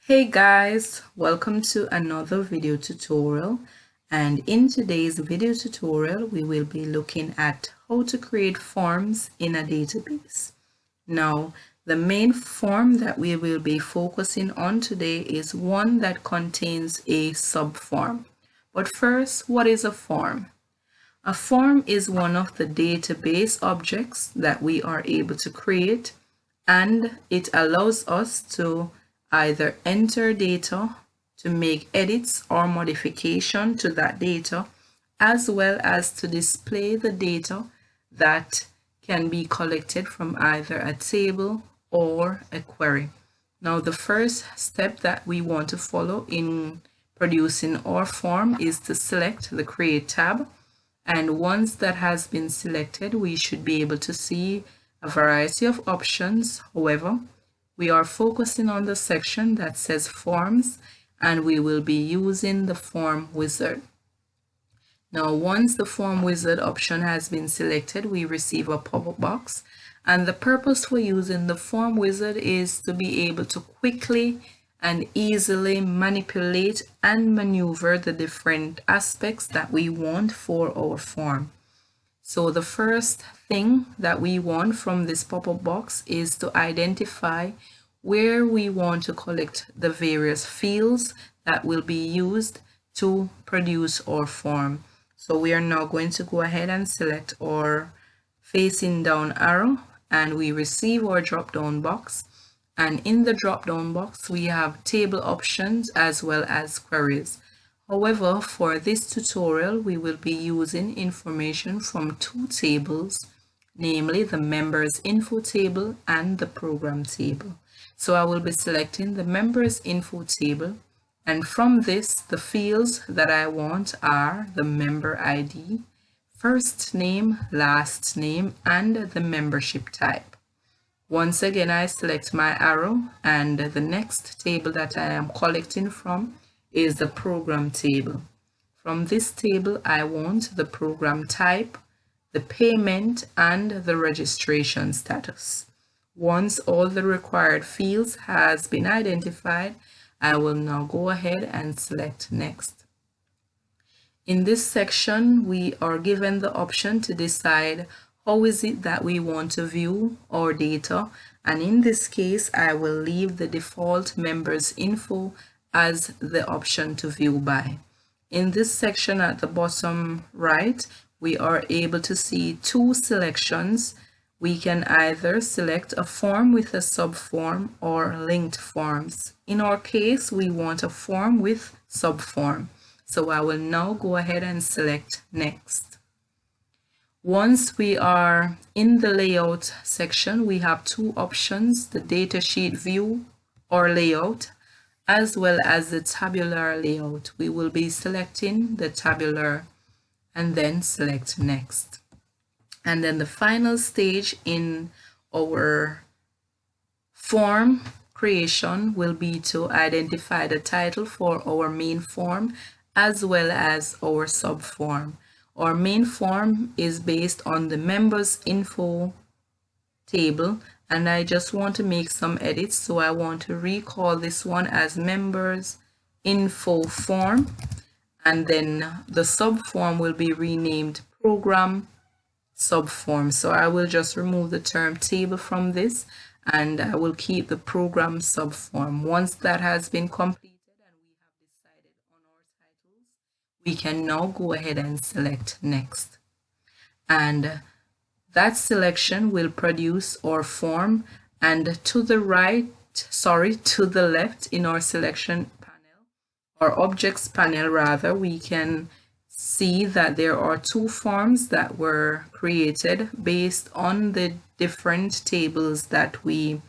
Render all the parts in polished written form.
Hey guys, welcome to another video tutorial, and in today's video tutorial we will be looking at how to create forms in a database. Now, the main form that we will be focusing on today is one that contains a subform. But first, what is a form? A form is one of the database objects that we are able to create, and it allows us to either enter data, to make edits or modification to that data, as well as to display the data that can be collected from either a table or a query. Now, the first step that we want to follow in producing our form is to select the Create tab. And once that has been selected, we should be able to see a variety of options. However, we are focusing on the section that says Forms, and we will be using the Form Wizard. Now, once the Form Wizard option has been selected, we receive a pop-up box. And the purpose for using the Form Wizard is to be able to quickly and easily manipulate and maneuver the different aspects that we want for our form. So the first thing that we want from this pop-up box is to identify where we want to collect the various fields that will be used to produce our form. So we are now going to go ahead and select our facing down arrow, and we receive our drop-down box. And in the drop-down box, we have table options as well as queries. However, for this tutorial, we will be using information from two tables, namely the members info table and the program table. So I will be selecting the members info table, and from this, the fields that I want are the member ID, first name, last name, and the membership type. Once again, I select my arrow, and the next table that I am collecting from is the program table. From this table, I want the program type, the payment, and the registration status. Once all the required fields has been identified, I will now go ahead and select Next. In this section, we are given the option to decide how is it that we want to view our data, and in this case I will leave the default members info as the option to view by. In this section at the bottom right, we are able to see two selections. We can either select a form with a subform or linked forms. In our case, we want a form with subform. So I will now go ahead and select Next. Once we are in the layout section, we have two options, the datasheet view or layout, as well as the tabular layout. We will be selecting the tabular and then select Next. And then the final stage in our form creation will be to identify the title for our main form as well as our subform. Our main form is based on the members info table, and I just want to make some edits, so I want to recall this one as members info form, and then the subform will be renamed program subform. So I will just remove the term table from this, and I will keep the program subform. Once that has been completed and we have decided on our titles, we can now go ahead and select Next. And that selection will produce our form, and to the left in our selection panel, or objects panel rather, we can see that there are two forms that were created based on the different tables that we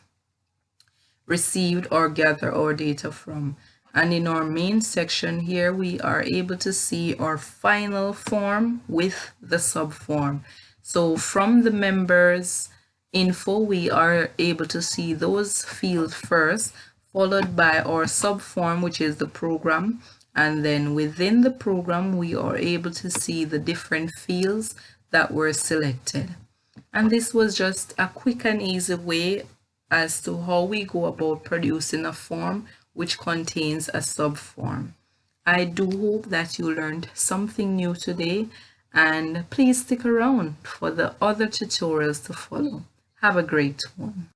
received or gather our data from. And in our main section here, we are able to see our final form with the subform. So from the members info, we are able to see those fields first, followed by our subform, which is the program. And then within the program, we are able to see the different fields that were selected. And this was just a quick and easy way as to how we go about producing a form which contains a subform. I do hope that you learned something new today, and please stick around for the other tutorials to follow. Have a great one.